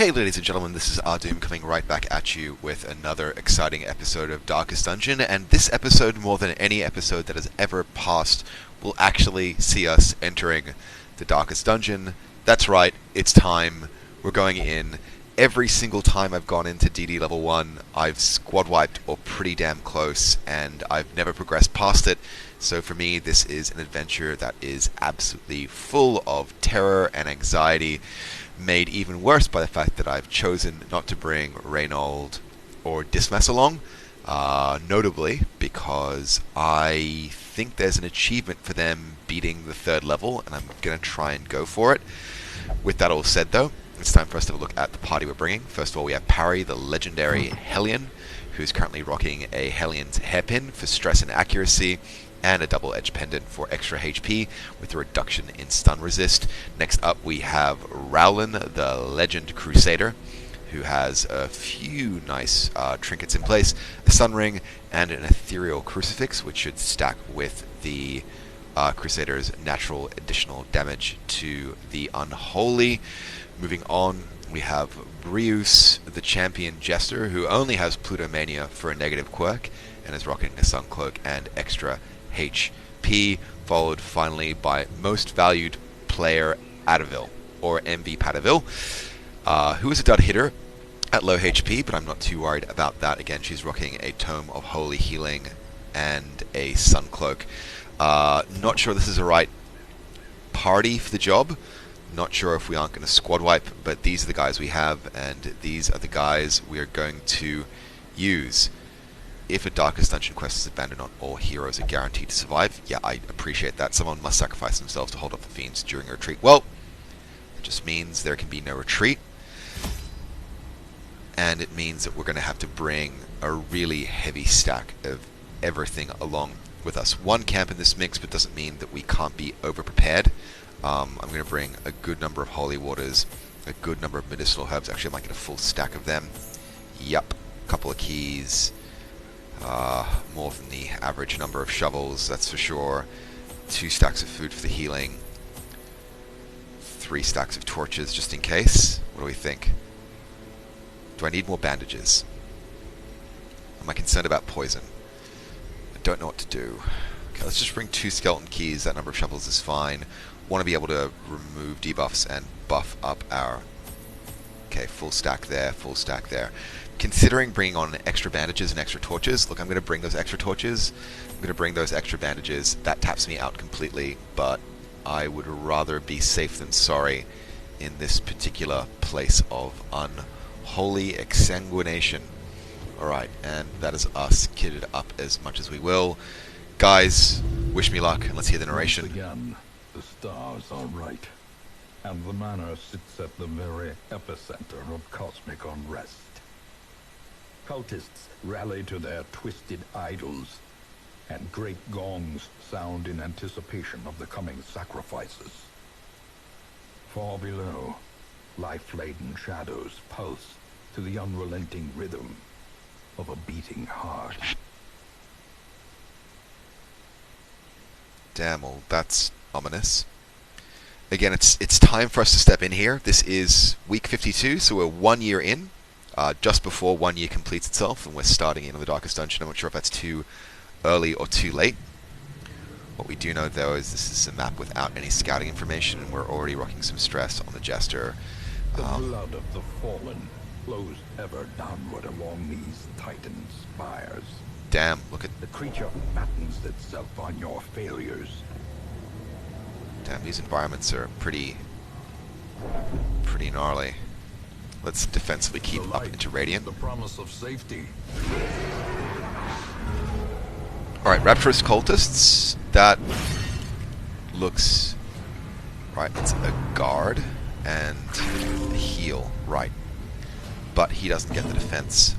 Hey ladies and gentlemen, this is Ahdoom coming right back at you with another exciting episode of Darkest Dungeon, and this episode, more than any episode that has ever passed, will actually see us entering the Darkest Dungeon. That's right, it's time. We're going in. Every single time I've gone into DD level 1, I've squad wiped or pretty damn close, and I've never progressed past it. So for me, this is an adventure that is absolutely full of terror and anxiety, made even worse by the fact that I've chosen not to bring Reynold or Dismas along, notably because I think there's an achievement for them beating the 3rd level, and I'm going to try and go for it. With that all said, though, it's time for us to have a look at the party we're bringing. First of all, we have Parry, the legendary Hellion, who's currently rocking a Hellion's hairpin for stress and accuracy, and a double-edged pendant for extra HP with a reduction in stun resist. Next up we have Rowlin, the Legend Crusader, who has a few nice trinkets in place, a sun ring, and an ethereal crucifix, which should stack with the Crusader's natural additional damage to the unholy. Moving on, we have Brius, the champion jester, who only has Plutomania for a negative quirk, and is rocking a sun cloak and extra HP, followed finally by most valued player Adavil, or MV Padavil, who is a dud hitter at low HP, but I'm not too worried about that. Again, she's rocking a Tome of Holy Healing and a Sun Cloak. Not sure this is the right party for the job. Not sure if we aren't going to squad wipe, but these are the guys we have, and these are the guys we are going to use. If a Darkest Dungeon quest is abandoned, not all heroes are guaranteed to survive. Yeah, I appreciate that. Someone must sacrifice themselves to hold off the fiends during a retreat. Well, it just means there can be no retreat. And it means that we're going to have to bring a really heavy stack of everything along with us. One camp in this mix, but doesn't mean that we can't be over-prepared. I'm going to bring a good number of holy waters, a good number of medicinal herbs. Actually, I might get a full stack of them. Yup, a couple of keys. More than the average number of shovels, that's for sure. 2 stacks of food for the healing. 3 stacks of torches, just in case. What do we think? Do I need more bandages? Am I concerned about poison? I don't know what to do. Okay, let's just bring 2 skeleton keys. That number of shovels is fine. Want to be able to remove debuffs and buff up our... Okay, full stack there, full stack there. Considering bringing on extra bandages and extra torches, look, I'm going to bring those extra torches, I'm going to bring those extra bandages. That taps me out completely, but I would rather be safe than sorry in this particular place of unholy exsanguination. Alright, and that is us kitted up as much as we will. Guys, wish me luck, and let's hear the narration. Once again, the stars are right, and the manor sits at the very epicenter of cosmic unrest. Cultists rally to their twisted idols, and great gongs sound in anticipation of the coming sacrifices. Far below, life-laden shadows pulse to the unrelenting rhythm of a beating heart. Damn, well, that's ominous. Again, it's time for us to step in here. This is week 52, so we're 1 year in. Just before 1 year completes itself, and we're starting in on the Darkest Dungeon. I'm not sure if that's too early or too late. What we do know, though, is this is a map without any scouting information, and we're already rocking some stress on the Jester. The blood of the fallen flows ever downward along these titan spires. Damn, look at... The creature fattens itself on your failures. Damn, these environments are pretty gnarly. Let's defensively keep up into Radiant. The promise of safety. Alright, Rapturous Cultists. That looks... Right, it's a guard and a heal. Right. But he doesn't get the defense.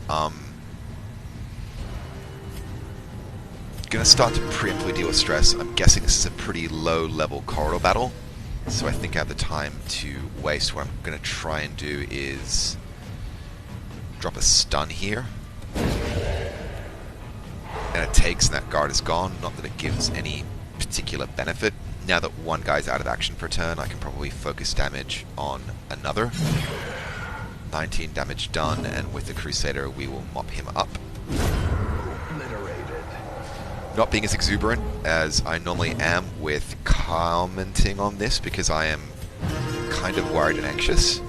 Gonna start to preemptively deal with stress. I'm guessing this is a pretty low level corridor battle. So I think I have the time to waste. What I'm going to try and do is drop a stun here. And it takes, and that guard is gone. Not that it gives any particular benefit. Now that one guy's out of action per turn, I can probably focus damage on another. 19 damage done, and with the Crusader we will mop him up. Obliterated. Not being as exuberant as I normally am with commenting on this, because I am kind of worried and anxious,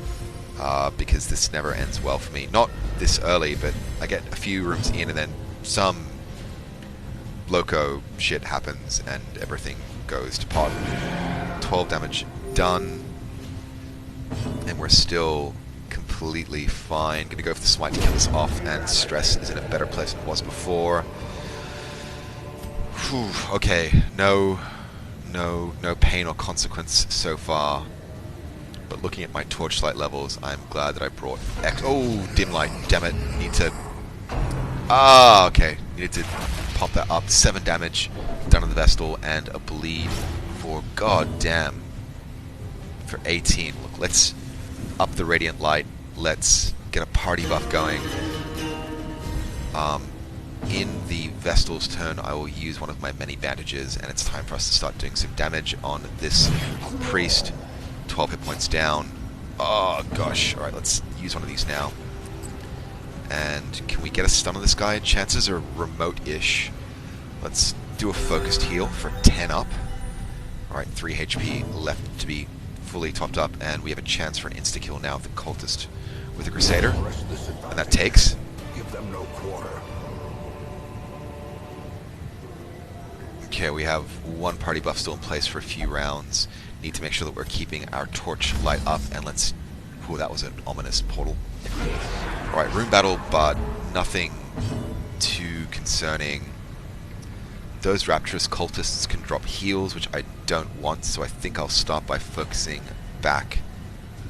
because this never ends well for me. Not this early, but I get a few rooms in and then some loco shit happens and everything goes to pot. 12 damage done, and we're still completely fine. Gonna go for the smite to kill this off, and stress is in a better place than it was before. Whew, okay, no pain or consequence so far. But looking at my torchlight levels, I'm glad that I brought oh, dim light, damn it. Need to... Ah, okay. Needed to pop that up. 7 damage done on the Vestal, and a bleed for goddamn for 18. Look, let's up the radiant light. Let's get a party buff going. In the Vestal's turn, I will use one of my many bandages, and it's time for us to start doing some damage on this priest. 12 hit points down. Oh gosh. Alright, let's use one of these now. And can we get a stun on this guy? Chances are remote-ish. Let's do a focused heal for 10 up. Alright, 3 HP left to be fully topped up, and we have a chance for an insta-kill now with the cultist with the Crusader. And that takes. Give them no quarter. Okay, we have one party buff still in place for a few rounds. Need to make sure that we're keeping our torch light up, and let's... Ooh, that was an ominous portal. Alright, room battle, but nothing too concerning. Those Rapturous cultists can drop heals, which I don't want, so I think I'll start by focusing back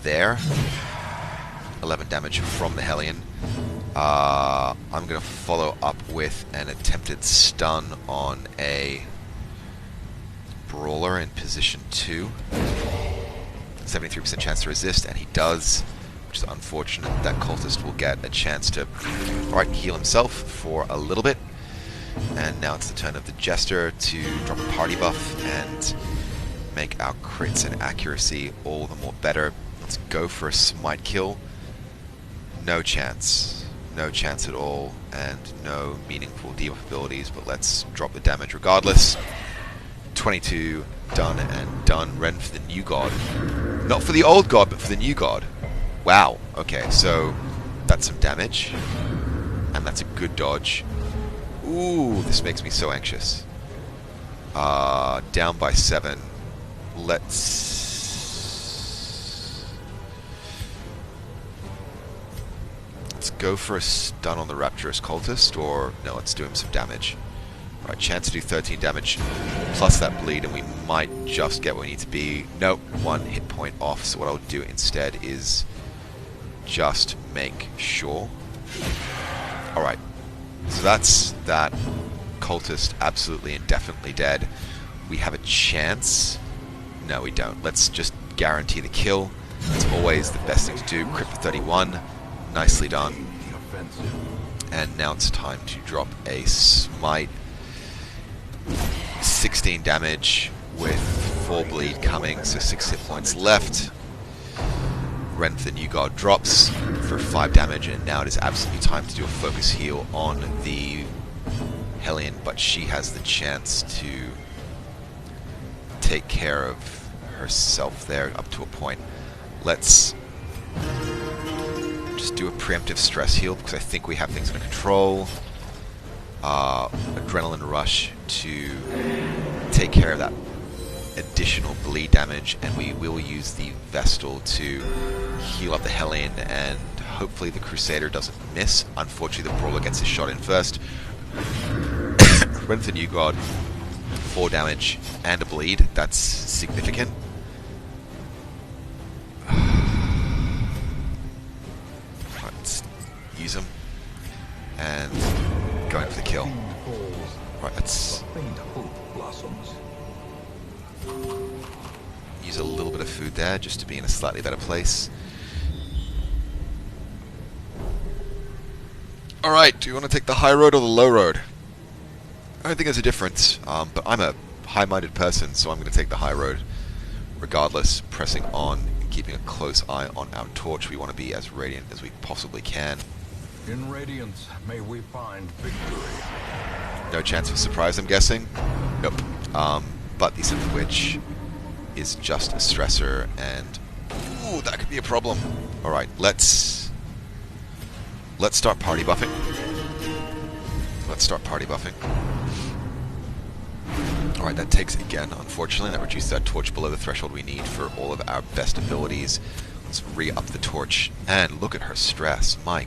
there. 11 damage from the Hellion. I'm going to follow up with an attempted stun on a Brawler in position 2. 73% chance to resist, and he does, which is unfortunate. That cultist will get a chance to heal himself for a little bit. And now it's the turn of the Jester to drop a party buff and make our crits and accuracy all the more better. Let's go for a smite kill. No chance. No chance at all, and no meaningful debuff abilities, but let's drop the damage regardless. 22, done and done. Ren for the new god. Not for the old god, but for the new god. Wow. Okay, so that's some damage. And that's a good dodge. Ooh, this makes me so anxious. Down by 7. Let's go for a stun on the Rapturous cultist, or no, let's do him some damage. Alright, chance to do 13 damage plus that bleed, and we might just get where we need to be. Nope, 1 hit point off, so what I'll do instead is just make sure. Alright, so that's that cultist absolutely and definitely dead. We have a chance. No, we don't. Let's just guarantee the kill. That's always the best thing to do. Crit for 31. Nicely done. And now it's time to drop a smite. 16 damage with 4 bleed coming, so 6 hit points left. Ren for the new god drops for 5 damage, and now it is absolutely time to do a focus heal on the Hellion, but she has the chance to take care of herself there up to a point. Let's just do a preemptive stress heal, because I think we have things under control. Adrenaline rush to take care of that additional bleed damage, and we will use the Vestal to heal up the Hellion, and hopefully the Crusader doesn't miss. Unfortunately, the Brawler gets his shot in first. Run for the new god. 4 damage and a bleed. That's significant. Let's use him. And going for the kill. Right, let's use a little bit of food there just to be in a slightly better place. Alright, do you want to take the high road or the low road? I don't think there's a difference, but I'm a high-minded person, so I'm going to take the high road regardless, pressing on, keeping a close eye on our torch. We want to be as radiant as we possibly can. In radiance, may we find victory. No chance of surprise, I'm guessing? Nope. But the Synth Witch is just a stressor, and... ooh, that could be a problem. Alright, let's start party buffing. Alright, that takes again, unfortunately. That reduces our torch below the threshold we need for all of our best abilities. Let's re-up the torch. And look at her stress. My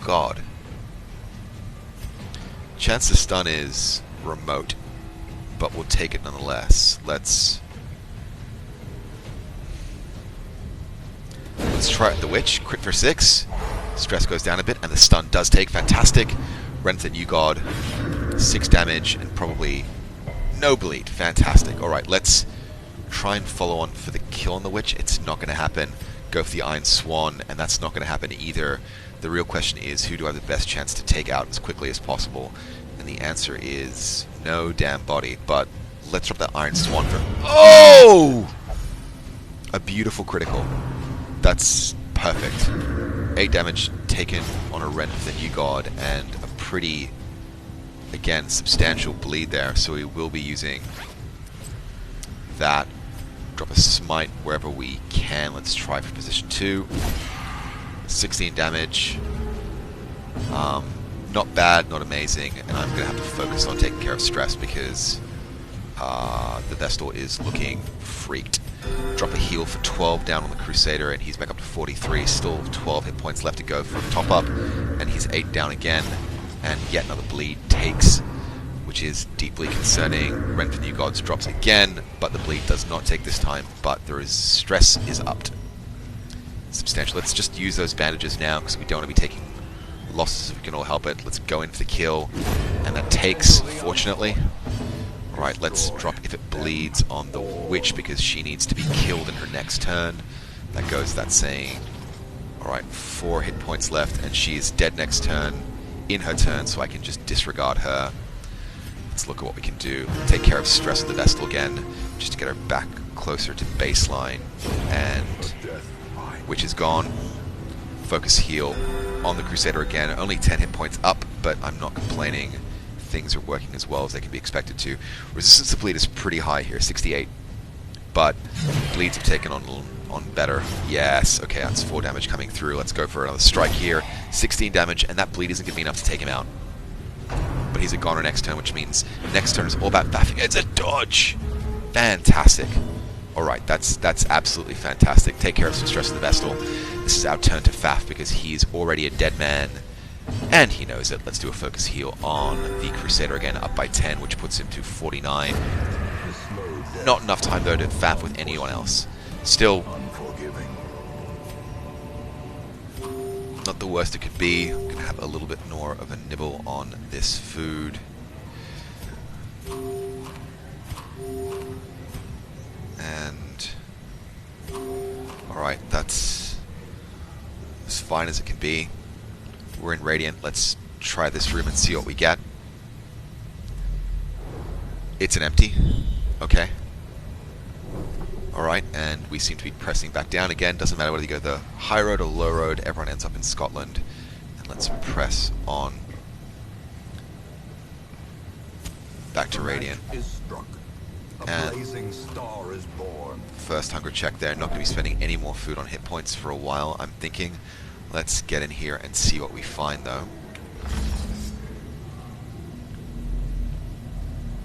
god. Chance to stun is remote, but we'll take it nonetheless. Let's try the Witch. Crit for 6. Stress goes down a bit, and the stun does take. Fantastic. Rent the New God. 6 damage, and probably no bleed. Fantastic. Alright, let's try and follow on for the kill on the Witch. It's not going to happen. Go for the Iron Swan, and that's not going to happen either. The real question is, who do I have the best chance to take out as quickly as possible? And the answer is no damn body. But let's drop that Iron Swan for... oh! A beautiful critical. That's perfect. 8 damage taken on a Rent of the New God, and a pretty, again, substantial bleed there. So we will be using that. Drop a Smite wherever we can. Let's try for position 2. 16 damage. Not bad, not amazing, and I'm going to have to focus on taking care of stress because the Vestal is looking freaked. Drop a heal for 12 down on the Crusader, and he's back up to 43. Still 12 hit points left to go for a top up, and he's 8 down again, and yet another bleed takes, which is deeply concerning. Rent the New Gods drops again, but the bleed does not take this time, but there is stress is upped. Substantial. Let's just use those bandages now because we don't want to be taking losses if we can all help it. Let's go in for the kill, and that takes, fortunately. Alright, let's drop if it bleeds on the Witch because she needs to be killed in her next turn. That goes that saying. Alright, 4 hit points left, and she is dead next turn, in her turn, so I can just disregard her. Let's look at what we can do. Take care of stress on the Vestal again, just to get her back closer to baseline. And Witch is gone. Focus heal on the Crusader again. Only 10 hit points up, but I'm not complaining. Things are working as well as they can be expected to. Resistance to bleed is pretty high here, 68. But bleeds have taken on better. Yes, okay, that's 4 damage coming through. Let's go for another strike here. 16 damage, and that bleed isn't going to be enough to take him out. But he's a goner next turn, which means next turn is all about faffing. It's a dodge! Fantastic. Alright, that's absolutely fantastic. Take care of some stress in the Vestal. This is our turn to faff because he's already a dead man. And he knows it. Let's do a focus heal on the Crusader again, up by 10, which puts him to 49. Not enough time, though, to faff with anyone else. Still, not the worst it could be. I'm going to have a little bit more of a nibble on this food. And... alright, that's as fine as it can be. We're in Radiant. Let's try this room and see what we get. It's an empty. Okay. Alright, and we seem to be pressing back down again. Doesn't matter whether you go the high road or low road, everyone ends up in Scotland. And let's press on. Back to Radiant. And first hunger check there. Not going to be spending any more food on hit points for a while, I'm thinking. Let's get in here and see what we find, though.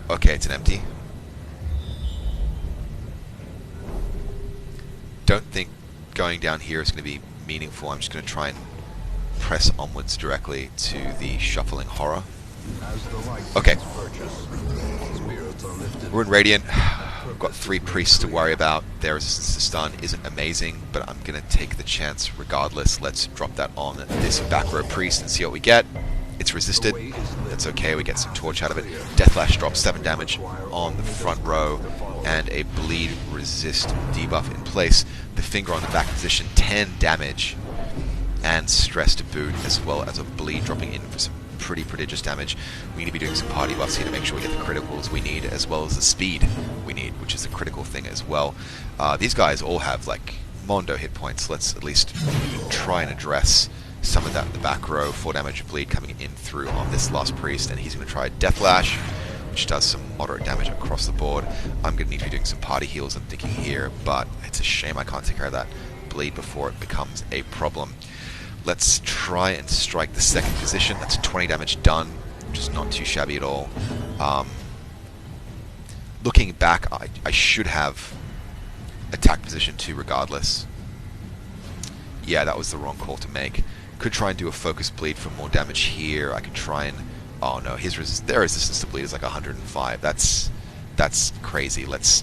Okay, it's an empty. Don't think going down here is going to be meaningful. I'm just going to try and press onwards directly to the Shuffling Horror. Okay. We're in Radiant. We've got 3 priests to worry about. Their resistance to stun isn't amazing, but I'm going to take the chance regardless. Let's drop that on this back row priest and see what we get. It's resisted. That's okay, we get some torch out of it. Deathlash drops 7 damage on the front row, and a bleed resist debuff in place. The finger on the back position, 10 damage, and stress to boot, as well as a bleed dropping in for some pretty prodigious damage. We need to be doing some party buffs here to make sure we get the criticals we need, as well as the speed we need, which is a critical thing as well. These guys all have like Mondo hit points. Let's at least try and address some of that in the back row. 4 damage of bleed coming in through on this last priest, and he's going to try Death Lash, which does some moderate damage across the board. I'm going to need to be doing some party heals, I'm thinking here, but it's a shame I can't take care of that bleed before it becomes a problem. Let's try and strike the second position. That's 20 damage done, which is not too shabby at all. Looking back, I should have attack position 2 regardless. Yeah, that was the wrong call to make. Could try and do a focus bleed for more damage here. I could try and... Oh no, their resistance to bleed is like 105. That's crazy. Let's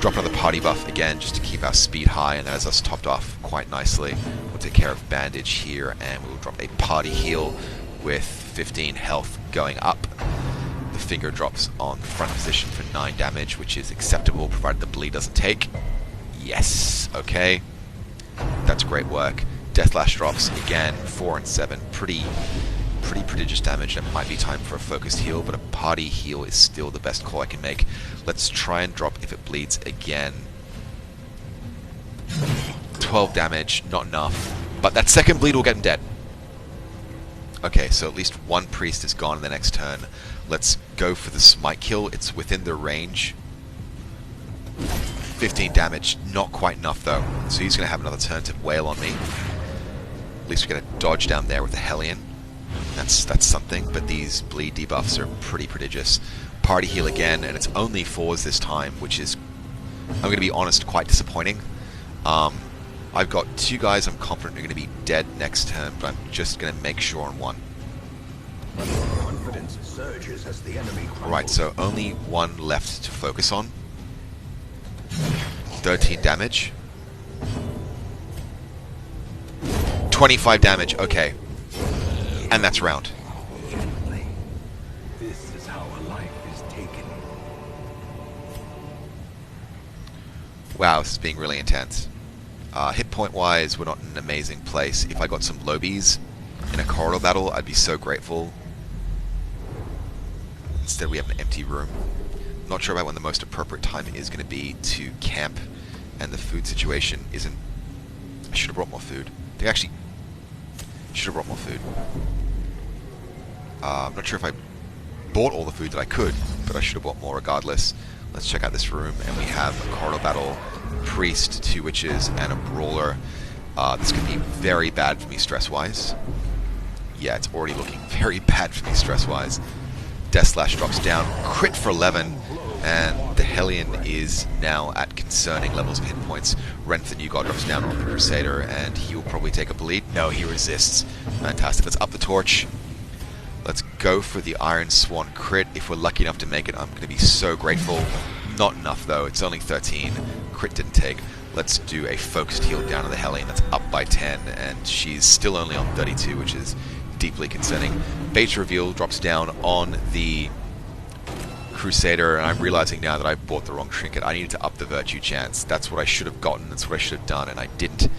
drop another party buff again just to keep our speed high, and that has us topped off quite nicely. We'll take care of bandage here, and we'll drop a party heal with 15 health going up. The finger drops on the front position for 9 damage, which is acceptable provided the bleed doesn't take. Yes, okay. That's great work. Deathlash drops again, 4 and 7. Pretty prodigious damage. It might be time for a focused heal, but a party heal is still the best call I can make. Let's try and drop if it bleeds again. 12 damage, not enough. But that second bleed will get him dead. Okay, so at least one priest is gone in the next turn. Let's go for the smite kill. It's within the range. 15 damage, not quite enough though. So he's going to have another turn to wail on me. At least we're going to dodge down there with the Hellion. That's something, but these bleed debuffs are pretty prodigious. Party heal again, and it's only 4s this time, which is, I'm going to be honest, quite disappointing. I've got 2 guys I'm confident are going to be dead next turn, but I'm just going to make sure on one. Confidence surges as the enemy crumbles. Alright, so only 1 left to focus on. 13 damage. 25 damage, okay. And that's round. This is how a life is taken. Wow, this is being really intense. Hit point wise, we're not in an amazing place. If I got some lobies in a corridor battle, I'd be so grateful. Instead we have an empty room. Not sure about when the most appropriate time is going to be to camp, and the food situation isn't... I should have brought more food. I think I actually should have brought more food. I'm not sure if I bought all the food that I could, but I should have bought more regardless. Let's check out this room, and we have a corridor battle, priest, 2 witches, and a brawler. This could be very bad for me stress-wise. Yeah, it's already looking very bad for me stress-wise. Death Slash drops down, crit for 11, and the Hellion is now at concerning levels of hit points. Rent the New God drops down on the Crusader, and he will probably take a bleed. No, he resists. Fantastic. Let's up the torch. Let's go for the Iron Swan crit. If we're lucky enough to make it, I'm going to be so grateful. Not enough, though. It's only 13. Crit didn't take. Let's do a focused heal down to the Hellion. That's up by 10, and she's still only on 32, which is deeply concerning. Base reveal drops down on the Crusader, and I'm realizing now that I bought the wrong trinket. I needed to up the virtue chance. That's what I should have gotten. That's what I should have done, and I didn't,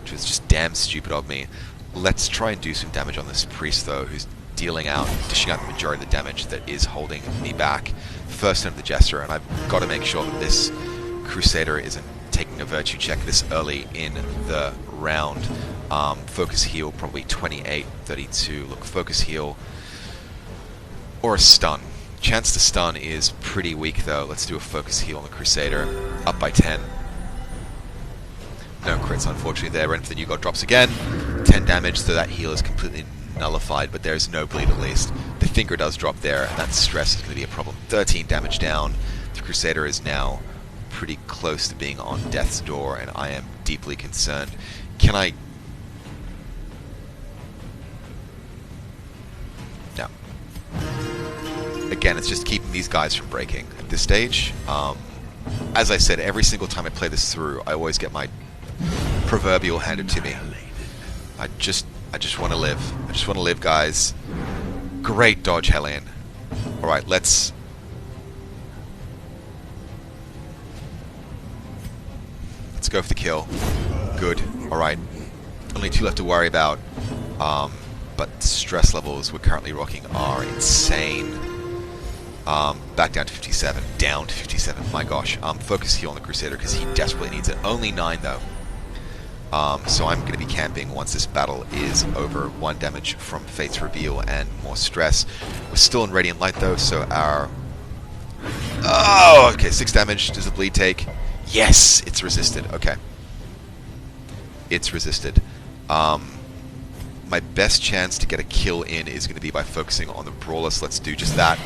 which was just damn stupid of me. Let's try and do some damage on this priest, though, who's dishing out the majority of the damage that is holding me back. First turn of the Jester, and I've got to make sure that this Crusader isn't taking a virtue check this early in the round. Focus heal, probably 28, 32. Look, focus heal or a stun. Chance to stun is pretty weak, though. Let's do a focus heal on the Crusader. Up by 10. No crits, unfortunately, there. Rent for the New God drops again. 10 damage, so that heal is completely nullified, but there's no bleed at least. The finger does drop there, and that stress is going to be a problem. 13 damage down. The Crusader is now pretty close to being on death's door, and I am deeply concerned. Can I... No. Again, it's just keeping these guys from breaking at this stage. As I said, every single time I play this through, I always get my proverbial handed to me. I just want to live. I just want to live, guys. Great dodge, Hellion. Alright, let's... Let's go for the kill. Good. Alright. Only 2 left to worry about. But stress levels we're currently rocking are insane. Back down to 57. Down to 57. My gosh. Focus heal on the Crusader because he desperately needs it. Only 9, though. So I'm going to be camping once this battle is over. 1 damage from Fate's Reveal and more stress. We're still in Radiant Light though, so our... Oh, okay, 6 damage. Does the bleed take? Yes, it's resisted. Okay. It's resisted. My best chance to get a kill in is going to be by focusing on the Brawler, so let's do just that.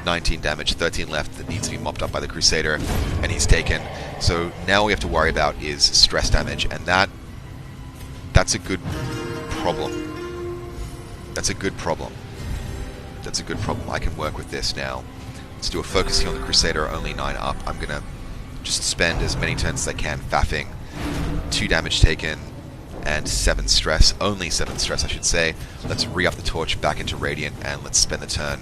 19 damage, 13 left that needs to be mopped up by the Crusader, and he's taken. So now all we have to worry about is stress damage, and that's a good problem. That's a good problem. That's a good problem. I can work with this now. Let's do a focus heal on the Crusader, only 9 up. I'm going to just spend as many turns as I can faffing. 2 damage taken, and 7 stress. Only 7 stress, I should say. Let's re-up the torch back into Radiant, and let's spend the turn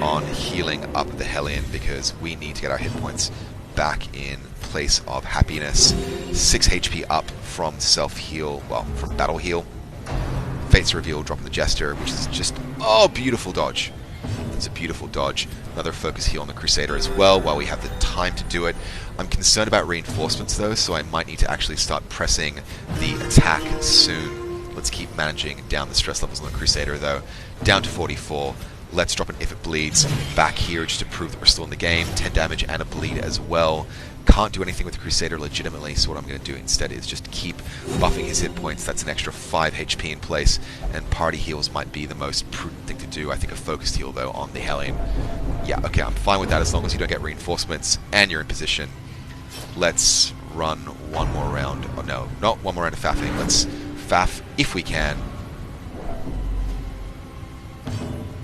on healing up the Hellion, because we need to get our hit points back in place of happiness. 6 HP up from self-heal, well, from battle heal. Fate's Reveal, dropping the Jester, which is just, oh, beautiful dodge. That's a beautiful dodge. Another focus heal on the Crusader as well, while we have the time to do it. I'm concerned about reinforcements though, so I might need to actually start pressing the attack soon. Let's keep managing down the stress levels on the Crusader though. Down to 44. Let's drop an If It Bleeds back here just to prove that we're still in the game. 10 damage and a bleed as well. Can't do anything with the Crusader legitimately, so what I'm going to do instead is just keep buffing his hit points. That's an extra 5 HP in place, and party heals might be the most prudent thing to do. I think a focused heal though on the Hellion. Yeah, okay, I'm fine with that as long as you don't get reinforcements and you're in position. Let's run one more round. Oh no, not one more round of faffing. Let's faff if we can.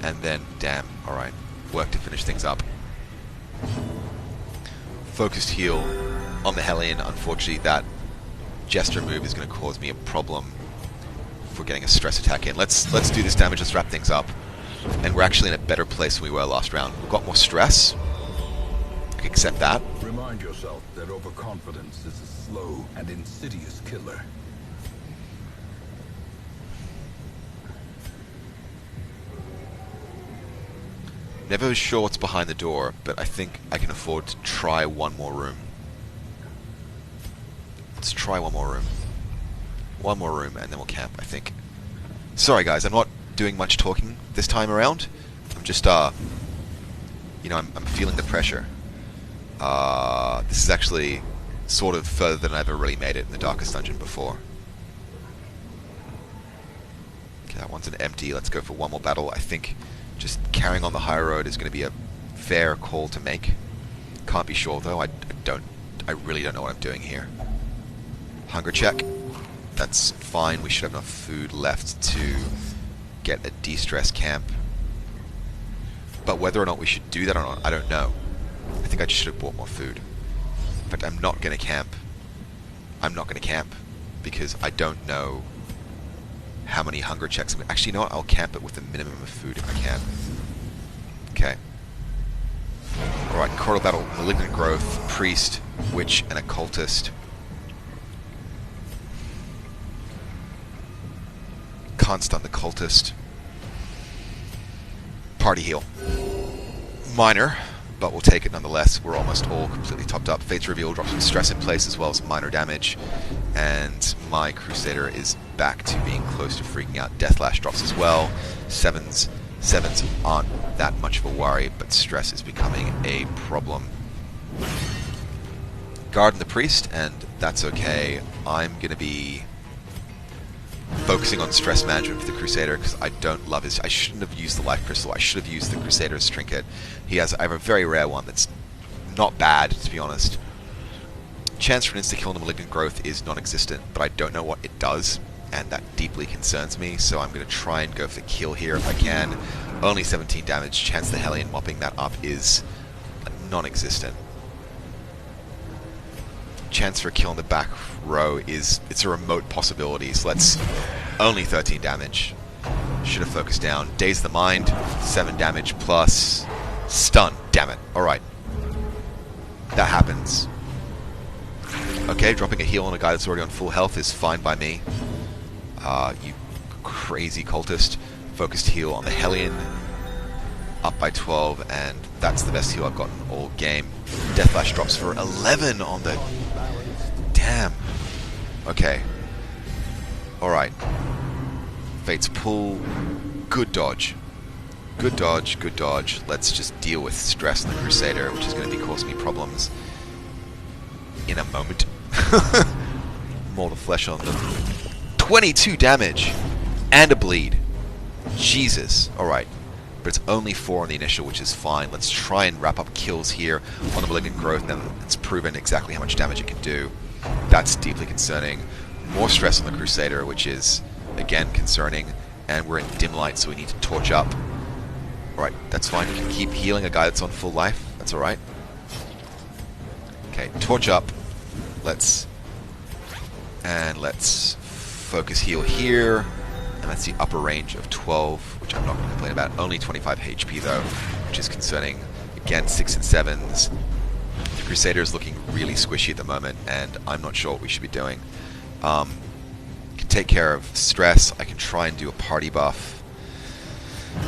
And then, damn, alright, work to finish things up. Focused heal on the Hellion. Unfortunately, that Jester move is going to cause me a problem for getting a stress attack in. Let's do this damage, let's wrap things up. And we're actually in a better place than we were last round. We've got more stress. I can accept that. Remind yourself that overconfidence is a slow and insidious killer. Never sure what's behind the door, but I think I can afford to try one more room. Let's try one more room. One more room, and then we'll camp, I think. Sorry guys, I'm not doing much talking this time around. I'm just, you know, I'm feeling the pressure. This is actually sort of further than I've ever really made it in the Darkest Dungeon before. Okay, that one's an empty. Let's go for one more battle. I think just carrying on the high road is going to be a fair call to make. Can't be sure though. I really don't know what I'm doing here. Hunger check. That's fine. We should have enough food left to get a de-stress camp. But whether or not we should do that or not, I don't know. I think I just should have bought more food. In fact, I'm not going to camp. I'm not going to camp because I don't know how many hunger checks. Actually, you know what? I'll camp it with a minimum of food if I can. Okay. Alright, Corridor Battle, Malignant Growth, Priest, Witch, and Occultist. Can't stun the Cultist. Party heal. Minor, but we'll take it nonetheless. We're almost all completely topped up. Fate's Reveal drops some stress in place as well as minor damage. And my Crusader is back to being close to freaking out. Deathlash drops as well. Sevens aren't that much of a worry, but stress is becoming a problem. Guard and the Priest, and that's okay. I'm going to be focusing on stress management for the Crusader because I don't love his... I shouldn't have used the Life Crystal. I should have used the Crusader's Trinket. I have a very rare one that's not bad, to be honest. Chance for an insta-kill on the Malignant Growth is non-existent, but I don't know what it does, and that deeply concerns me, so I'm going to try and go for the kill here if I can. Only 17 damage. Chance the Hellion mopping that up is non-existent. Chance for a kill on the back row is... it's a remote possibility, so let's... only 13 damage. Should have focused down. Daze the Mind, 7 damage plus... stun. Damn it. Alright. That happens. Okay, dropping a heal on a guy that's already on full health is fine by me. You crazy cultist. Focused heal on the Hellion. Up by 12, and that's the best heal I've gotten all game. Deathlash drops for 11 on the... damn. Okay. Alright. Fate's pull. Good dodge. Good dodge, good dodge. Let's just deal with stress on the Crusader, which is going to be causing me problems in a moment. More the flesh on them. 22 damage! And a bleed. Jesus. Alright. But it's only 4 on the initial, which is fine. Let's try and wrap up kills here on the Malignant Growth. Now it's proven exactly how much damage it can do. That's deeply concerning. More stress on the Crusader, which is, again, concerning. And we're in dim light, so we need to torch up. Alright, that's fine. You can keep healing a guy that's on full life. That's alright. Okay, torch up. Let's focus heal here. And that's the upper range of 12, which I'm not going to complain about. Only 25 HP though, which is concerning. Again, 6 and 7s. The Crusader is looking really squishy at the moment, and I'm not sure what we should be doing. Can take care of stress. I can try and do a party buff.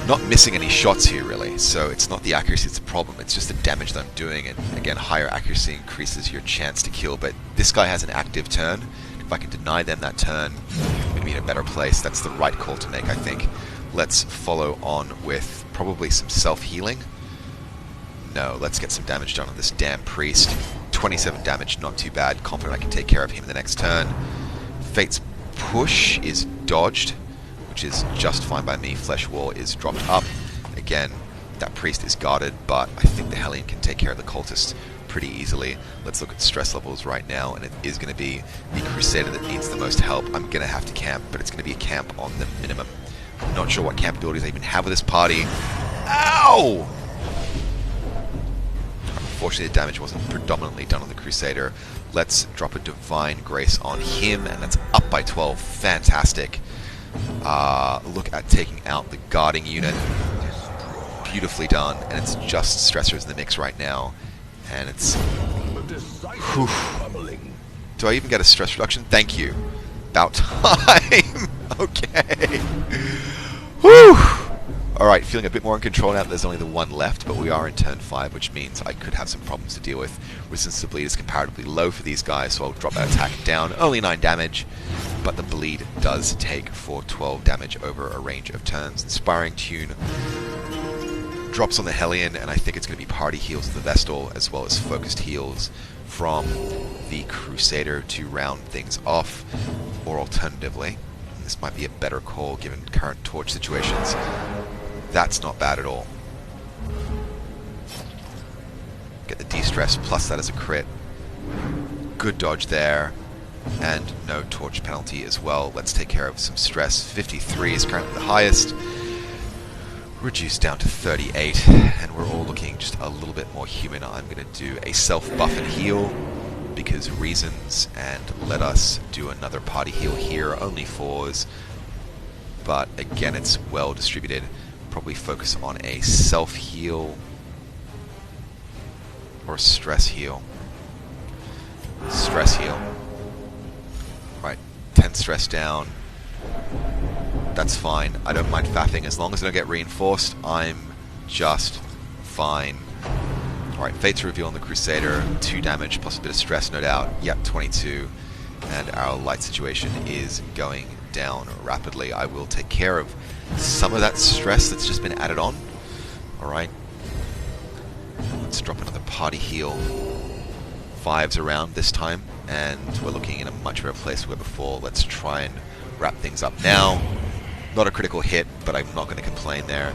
Not missing any shots here, really, so it's not the accuracy that's a problem, it's just the damage that I'm doing, and again, higher accuracy increases your chance to kill, but this guy has an active turn. If I can deny them that turn, I'm going to be in a better place. That's the right call to make, I think. Let's follow on with probably some self-healing. No, let's get some damage done on this damn priest. 27 damage, not too bad. Confident I can take care of him in the next turn. Fate's push is dodged, which is just fine by me. Flesh Wall is dropped up. Again, that priest is guarded, but I think the Hellion can take care of the cultist pretty easily. Let's look at stress levels right now, and it is going to be the Crusader that needs the most help. I'm going to have to camp, but it's going to be a camp on the minimum. I'm not sure what camp abilities I even have with this party. Ow! Unfortunately, the damage wasn't predominantly done on the Crusader. Let's drop a Divine Grace on him, and that's up by 12. Fantastic. Look at taking out the guarding unit. Beautifully done, and it's just stressors in the mix right now. And it's... Whew. Do I even get a stress reduction? Thank you. About time. Okay. Whew. Alright, feeling a bit more in control now that there's only the one left, but we are in turn 5, which means I could have some problems to deal with. Resistance to bleed is comparatively low for these guys, so I'll drop that attack down. Only 9 damage, but the bleed does take for 12 damage over a range of turns. Inspiring Tune drops on the Hellion, and I think it's going to be party heals of the Vestal, as well as focused heals from the Crusader to round things off, or alternatively, this might be a better call given current torch situations, that's not bad at all. Get the de-stress plus that as a crit. Good dodge there. And no torch penalty as well. Let's take care of some stress. 53 is currently the highest. Reduced down to 38. And we're all looking just a little bit more human. I'm going to do a self-buff and heal because reasons. And let us do another party heal here. Only 4s. But again, it's well distributed. Probably focus on a self-heal or a stress heal. Stress heal. Right, 10 stress down. That's fine. I don't mind faffing. As long as I don't get reinforced, I'm just fine. Alright, Fate's Reveal on the Crusader. 2 damage plus a bit of stress, no doubt. Yep, 22. And our light situation is going down rapidly. I will take care of some of that stress that's just been added on. Alright. Let's drop another party heal. 5s around this time, and we're looking in a much better place than we were before. Let's try and wrap things up now. Not a critical hit, but I'm not going to complain there.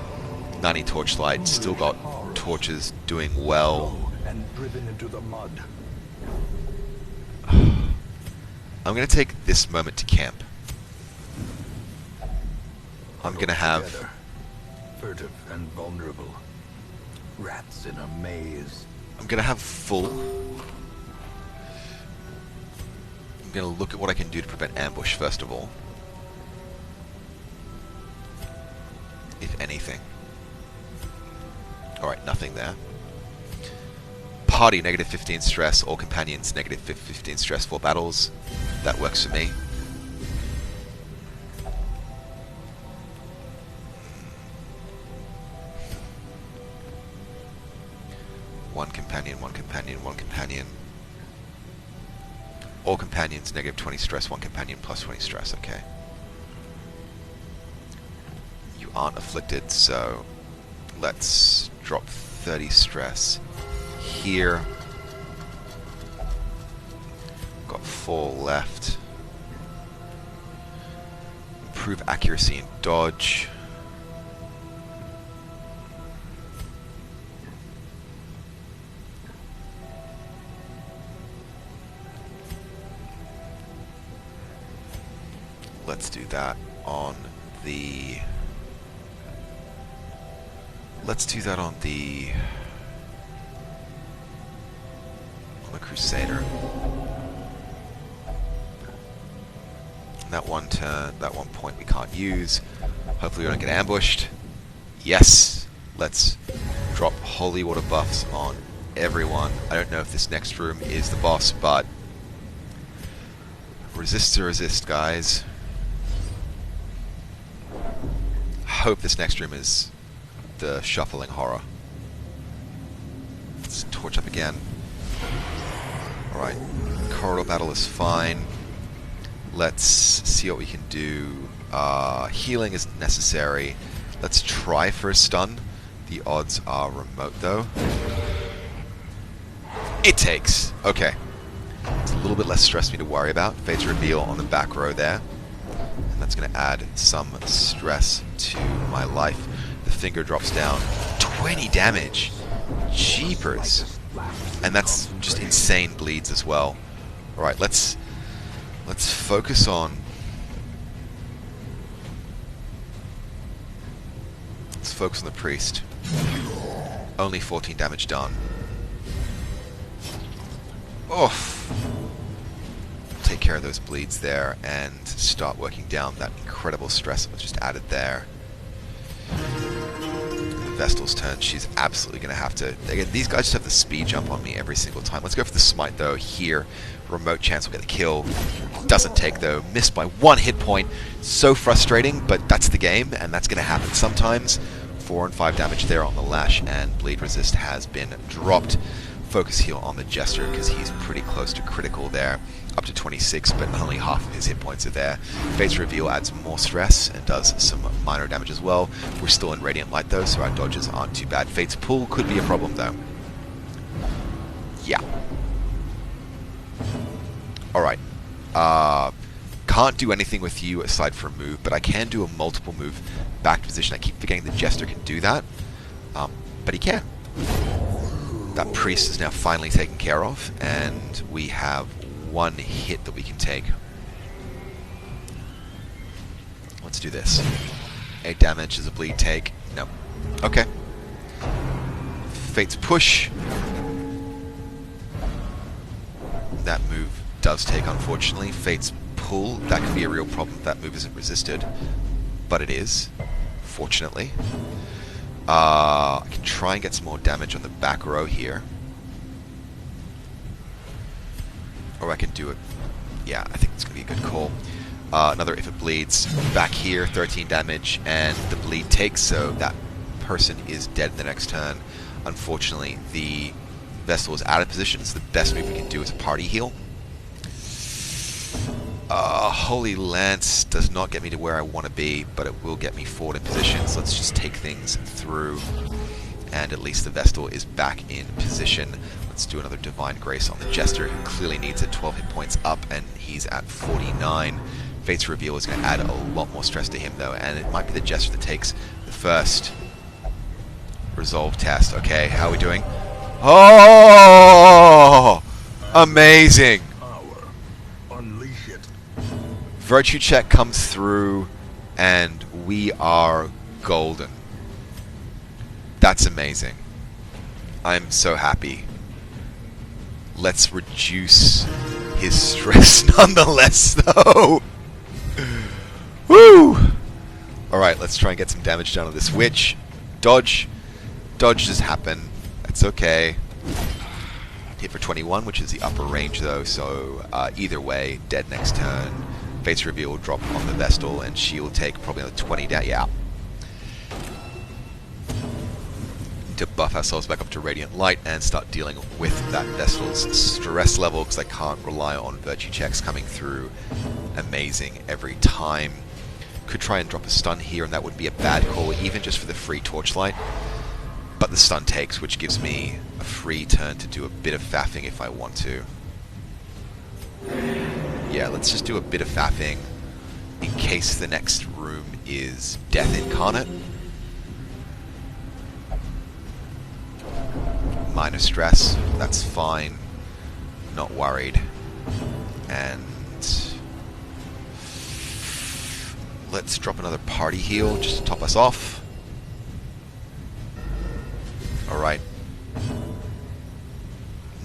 90 Torchlight, still got torches doing well. And driven into the mud. I'm going to take this moment to camp. I'm going to have... Together, furtive and vulnerable. Rats in a maze. I'm going to have full... I'm going to look at what I can do to prevent ambush, first of all. If anything. Alright, nothing there. Party, negative 15 stress. All companions, negative 15 stress for battles. That works for me. One companion, one companion, one companion. All companions, negative 20 stress, one companion plus 20 stress, okay. aren't afflicted, so let's drop 30 stress here. Got 4 left. Improve accuracy and dodge. Let's do that on the... Let's do that on the Crusader. That one turn, that one point we can't use. Hopefully we don't get ambushed. Yes! Let's drop holy water buffs on everyone. I don't know if this next room is the boss, but resist to resist, guys. Hope this next room is the shuffling horror. Let's torch up again. Alright, corridor battle is fine. Let's see what we can do. Healing isn't necessary. Let's try for a stun. The odds are remote though. It takes! Okay. It's a little bit less stress for me to worry about. Fate's Reveal on the back row there. And that's going to add some stress to my life. The finger drops down. 20 damage! Jeepers! And that's just insane bleeds as well. Alright, let's focus on... Let's focus on the priest. Only 14 damage done. Oof! Take care of those bleeds there and start working down that incredible stress that was just added there. Vestal's turn. She's absolutely going to have to... Again, these guys just have the speed jump on me every single time. Let's go for the smite, though, here. Remote chance we'll get the kill. Doesn't take, though. Missed by 1 hit point. So frustrating, but that's the game, and that's going to happen sometimes. 4 and 5 damage there on the lash, and bleed resist has been dropped. Focus heal on the Jester, because he's pretty close to critical there. Up to 26, but only half of his hit points are there. Fate's Reveal adds more stress and does some minor damage as well. We're still in Radiant Light though, so our dodges aren't too bad. Fate's Pull could be a problem though. Yeah. Alright. Can't do anything with you aside from move, but I can do a multiple move back to position. I keep forgetting the Jester can do that. But he can. That priest is now finally taken care of, and we have 1 hit that we can take. Let's do this. 8 damage. Does a bleed take? No. Okay. Fate's Push. That move does take, unfortunately. Fate's Pull. That could be a real problem if that move isn't resisted. But it is, fortunately. I can try and get some more damage on the back row here. Or I can do it. Yeah, I think it's going to be a good call. Another if it bleeds. Back here, 13 damage, and the bleed takes, so that person is dead the next turn. Unfortunately, the Vestal is out of position, so the best move we can do is a party heal. Holy Lance does not get me to where I want to be, but it will get me forward in position, so let's just take things through. And at least the Vestal is back in position. Let's do another Divine Grace on the Jester, who clearly needs it. 12 hit points up, and he's at 49. Fate's Reveal is going to add a lot more stress to him, though, and it might be the Jester that takes the first resolve test. Okay, how are we doing? Oh! Amazing! Unleash it. Virtue check comes through, and we are golden. That's amazing. I'm so happy. Let's reduce his stress nonetheless, though. Woo! Alright, let's try and get some damage done on this witch. Dodge. Dodge just happen. That's okay. Hit for 21, which is the upper range, though, so either way, dead next turn. Fate's Reveal will drop on the Vestal, and she will take probably another 20 down. Yeah. To buff ourselves back up to Radiant Light and start dealing with that Vestal's stress level, because I can't rely on virtue checks coming through amazing every time. Could try and drop a stun here, and that would be a bad call, even just for the free torchlight. But the stun takes, which gives me a free turn to do a bit of faffing if I want to. Yeah, let's just do a bit of faffing in case the next room is Death Incarnate. Minor stress, that's fine. Not worried. And let's drop another party heal just to top us off. Alright.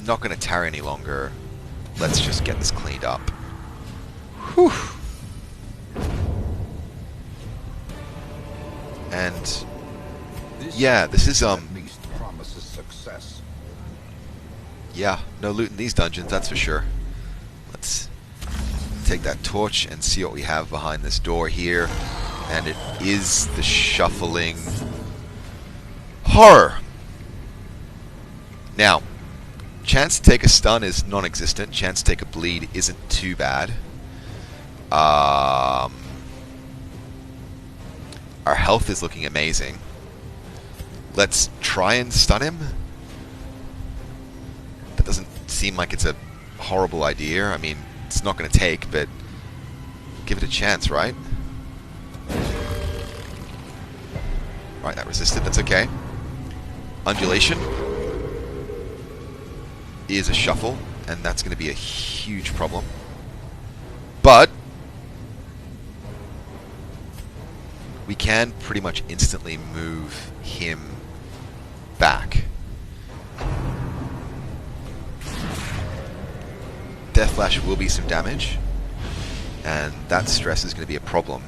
Not going to tarry any longer. Let's just get this cleaned up. Whew. And yeah, this is at least promises success. yeah, no loot in these dungeons, that's for sure. Let's take that torch and see what we have behind this door here. And it is the shuffling horror. Now, chance to take a stun is non-existent. Chance to take a bleed isn't too bad. Our health is looking amazing. Let's try and stun him. That doesn't seem like it's a horrible idea. I mean, it's not going to take, but give it a chance, right? Alright, that resisted. That's okay. Undulation is a shuffle, and that's going to be a huge problem. But we can pretty much instantly move him back. Death Flash will be some damage, and that stress is going to be a problem.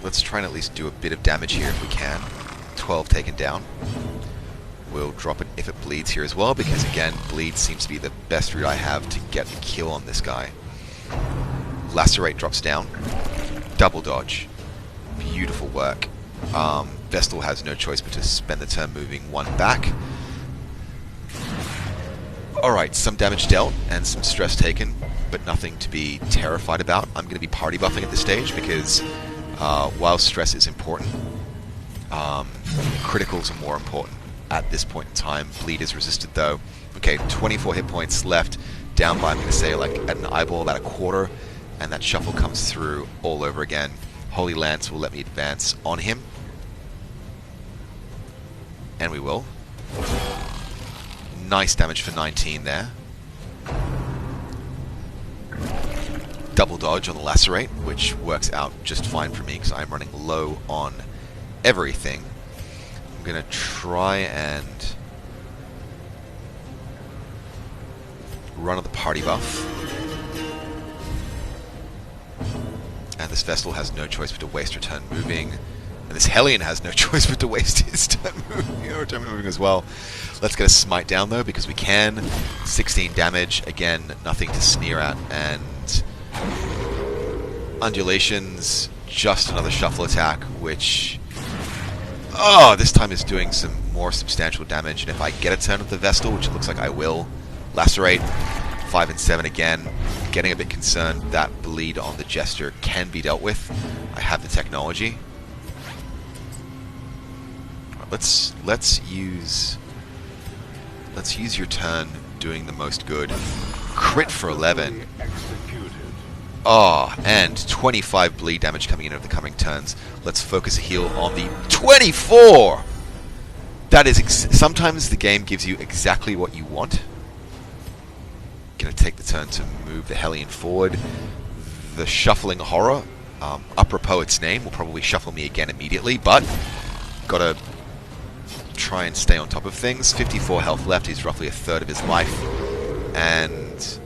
Let's try and at least do a bit of damage here if we can. 12 taken down. We'll drop it if it bleeds here as well, because again, bleed seems to be the best route I have to get the kill on this guy. Lacerate drops down. Double dodge. Beautiful work. Vestal has no choice but to spend the turn moving one back. Alright, some damage dealt and some stress taken, but nothing to be terrified about. I'm going to be party buffing at this stage because while stress is important, criticals are more important at this point in time. Bleed is resisted though. Okay, 24 hit points left, down by, I'm going to say, like at an eyeball, about a quarter, and that shuffle comes through all over again. Holy Lance will let me advance on him. And we will. Nice damage for 19 there. Double dodge on the Lacerate, which works out just fine for me because I'm running low on everything. I'm going to try and run of the party buff. And this Vestal has no choice but to waste her turn moving. And this Hellion has no choice but to waste his turn moving as well. Let's get a smite down though, because we can. 16 damage, again, nothing to sneer at. And undulations, just another shuffle attack, which, oh, this time is doing some more substantial damage. And if I get a turn with the Vestal, which it looks like I will, Lacerate, 5 and 7 again. Getting a bit concerned. That bleed on the Jester can be dealt with. I have the technology. Let's use your turn doing the most good. Crit for 11. Oh, and 25 bleed damage coming in over the coming turns. Let's focus a heal on the 24. That is sometimes the game gives you exactly what you want. Gonna take the turn to move the Hellion forward. The shuffling horror, apropos its name, will probably shuffle me again immediately, but gotta try and stay on top of things. 54 health left. He's roughly a third of his life. And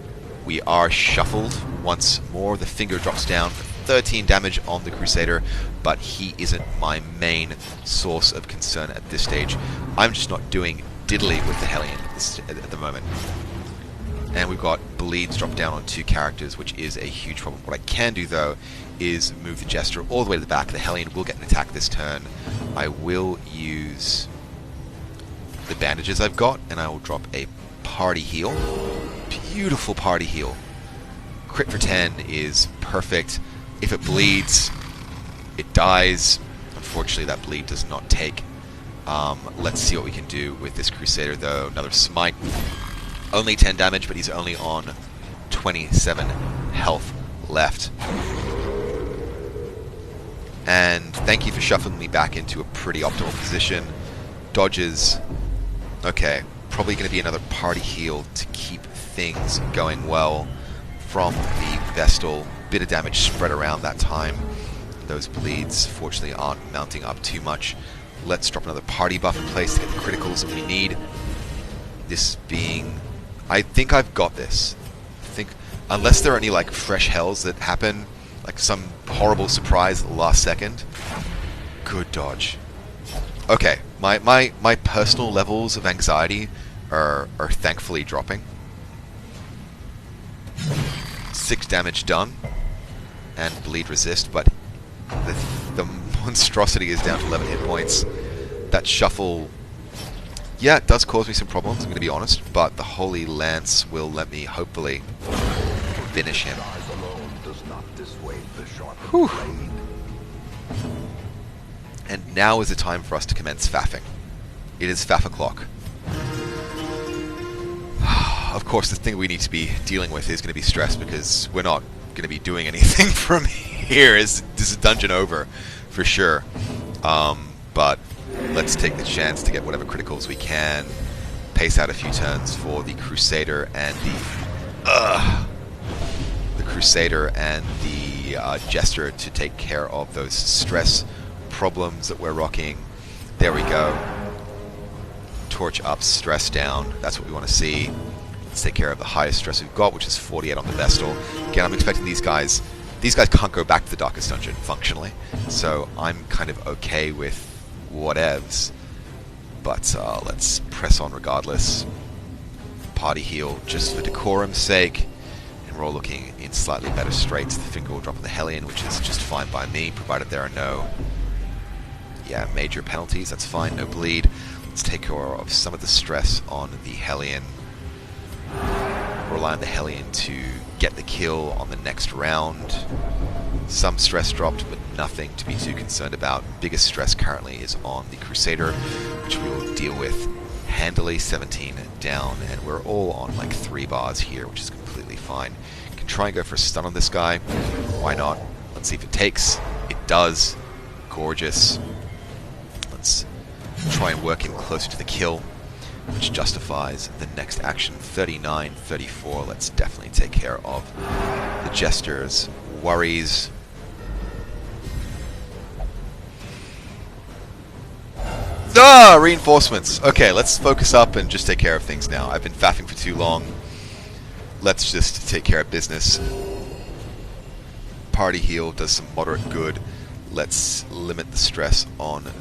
we are shuffled once more. The finger drops down for 13 damage on the Crusader, but he isn't my main source of concern at this stage. I'm just not doing diddly with the Hellion at the moment. And we've got bleeds drop down on 2 characters, which is a huge problem. What I can do, though, is move the Jester all the way to the back. The Hellion will get an attack this turn. I will use the bandages I've got, and I will drop a party heal. Beautiful party heal. Crit for 10 is perfect. If it bleeds, it dies. Unfortunately, that bleed does not take. Let's see what we can do with this Crusader, though. Another smite. Only 10 damage, but he's only on 27 health left. And thank you for shuffling me back into a pretty optimal position. Dodges. Okay, probably going to be another party heal to keep things going well from the Vestal. Bit of damage spread around that time. Those bleeds, fortunately, aren't mounting up too much. Let's drop another party buff in place to get the criticals that we need. This being... I think I've got this. I think, unless there are any, like, fresh hells that happen, like some horrible surprise at the last second. Good dodge. Okay, my personal levels of anxiety are thankfully dropping. 6 damage done. And bleed resist, but the monstrosity is down to 11 hit points. That shuffle, yeah, it does cause me some problems, I'm going to be honest, but the Holy Lance will let me hopefully finish him. Whew. And now is the time for us to commence faffing. It is faff o'clock. Of course, the thing we need to be dealing with is going to be stress, because we're not going to be doing anything from here. This is dungeon over for sure. But let's take the chance to get whatever criticals we can. Pace out a few turns for the Crusader and the Jester to take care of those stress problems that we're rocking. There we go. Torch up, stress down. That's what we want to see. Let's take care of the highest stress we've got, which is 48 on the Vestal. Again, I'm expecting these guys can't go back to the Darkest Dungeon, functionally. So I'm kind of okay with whatevs. But let's press on regardless. Party heal, just for decorum's sake. And we're all looking in slightly better straits. The finger will drop on the Hellion, which is just fine by me, provided there are no major penalties. That's fine, no bleed. Let's take care of some of the stress on the Hellion. Rely on the Hellion to get the kill on the next round. Some stress dropped, but nothing to be too concerned about. Biggest stress currently is on the Crusader, which we will deal with handily. 17 down, and we're all on like 3 bars here, which is completely fine. Can try and go for a stun on this guy. Why not? Let's see if it takes. It does. Gorgeous. Let's try and work him closer to the kill, which justifies the next action. 39, 34. Let's definitely take care of the Jester's worries. Reinforcements. Okay, let's focus up and just take care of things now. I've been faffing for too long. Let's just take care of business. Party heal does some moderate good. Let's limit the stress on the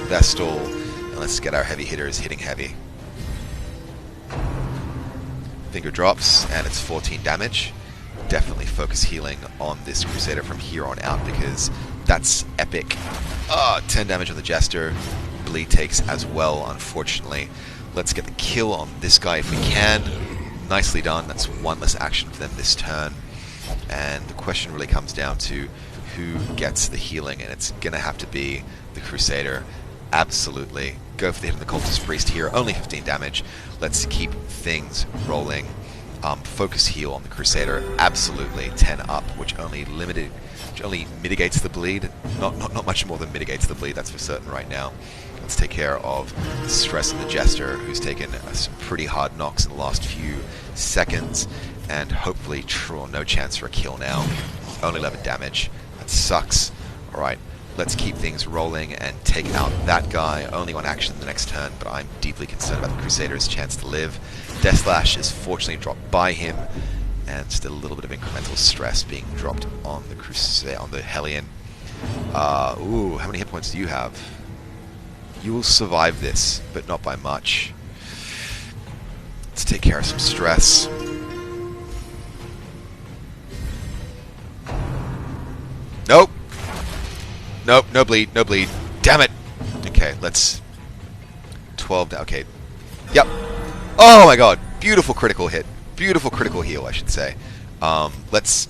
Vestal, and let's get our heavy hitters hitting heavy. Finger drops, and it's 14 damage. Definitely focus healing on this Crusader from here on out, because that's epic. 10 damage on the Jester. Bleed takes as well, unfortunately. Let's get the kill on this guy if we can. Nicely done. That's one less action for them this turn. And the question really comes down to who gets the healing, and it's going to have to be the Crusader. Absolutely. Go for the hit on the Cultist Priest here. Only 15 damage. Let's keep things rolling. Focus heal on the Crusader. Absolutely. 10 up, which only mitigates the bleed. Not much more than mitigates the bleed, that's for certain right now. Let's take care of the stress on the Jester, who's taken some pretty hard knocks in the last few seconds, and hopefully no chance for a kill now. Only 11 damage. That sucks. Alright, let's keep things rolling and take out that guy. Only one action the next turn, but I'm deeply concerned about the Crusader's chance to live. Death Slash is fortunately dropped by him, and still a little bit of incremental stress being dropped on the Hellion. Ooh, how many hit points do you have? You will survive this, but not by much. Let's take care of some stress. Nope. Nope, no bleed, no bleed. Damn it! Okay, let's... 12 down, okay. Yep. Oh my god, beautiful critical hit. Beautiful critical heal, I should say. Let's...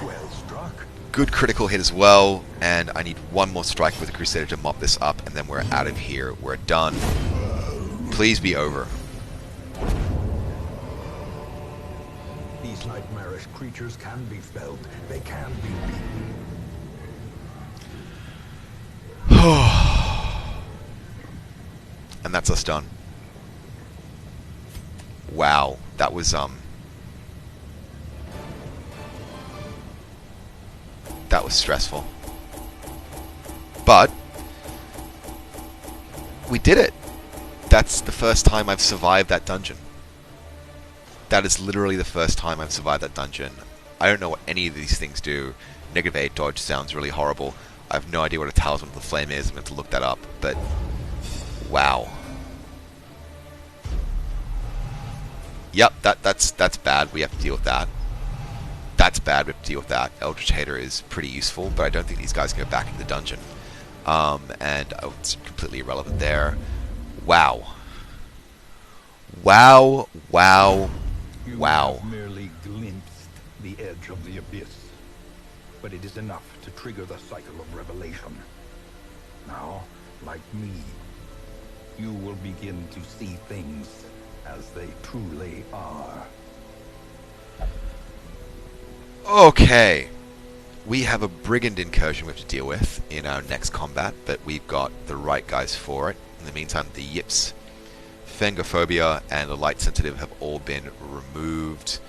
Well struck. Good critical hit as well, and I need one more strike with the Crusader to mop this up, and then we're out of here. We're done. Please be over. These nightmarish creatures can be felled. They can be beaten. And that's us done. Wow, that was stressful. But we did it. That's the first time I've survived that dungeon. That is literally the first time I've survived that dungeon. I don't know what any of these things do. -8 dodge sounds really horrible. I have no idea what a Talisman of the Flame is. I'm going to look that up. But wow. Yep, that's bad. We have to deal with that. That's bad. We have to deal with that. Eldritch Hater is pretty useful, but I don't think these guys can go back in the dungeon. And it's completely irrelevant there. Wow. Wow. Wow. You Wow. have merely glimpsed the edge of the abyss, but it is enough to trigger the cycle of revelation. Now, like me, you will begin to see things as they truly are. Okay. We have a brigand incursion we have to deal with in our next combat, but we've got the right guys for it. In the meantime, the Yips, Fengophobia, and the Light Sensitive have all been removed.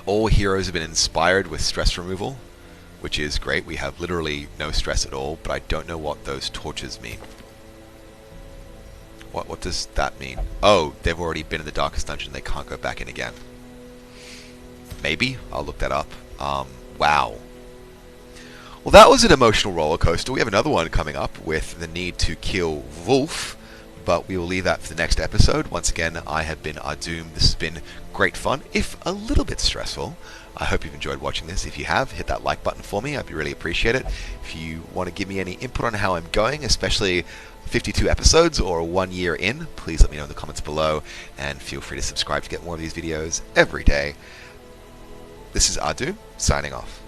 All heroes have been inspired with stress removal, which is great. We have literally no stress at all, but I don't know what those torches mean. What does that mean? Oh, they've already been in the Darkest Dungeon. They can't go back in again. Maybe? I'll look that up. Wow. Well, that was an emotional roller coaster. We have another one coming up with the need to kill Wolf, but we will leave that for the next episode. Once again, I have been Ahdoom. This has been great fun, if a little bit stressful. I hope you've enjoyed watching this. If you have, hit that like button for me. I'd really appreciate it. If you want to give me any input on how I'm going, especially 52 episodes or 1 year in, please let me know in the comments below, and feel free to subscribe to get more of these videos every day. This is Ahdoom, signing off.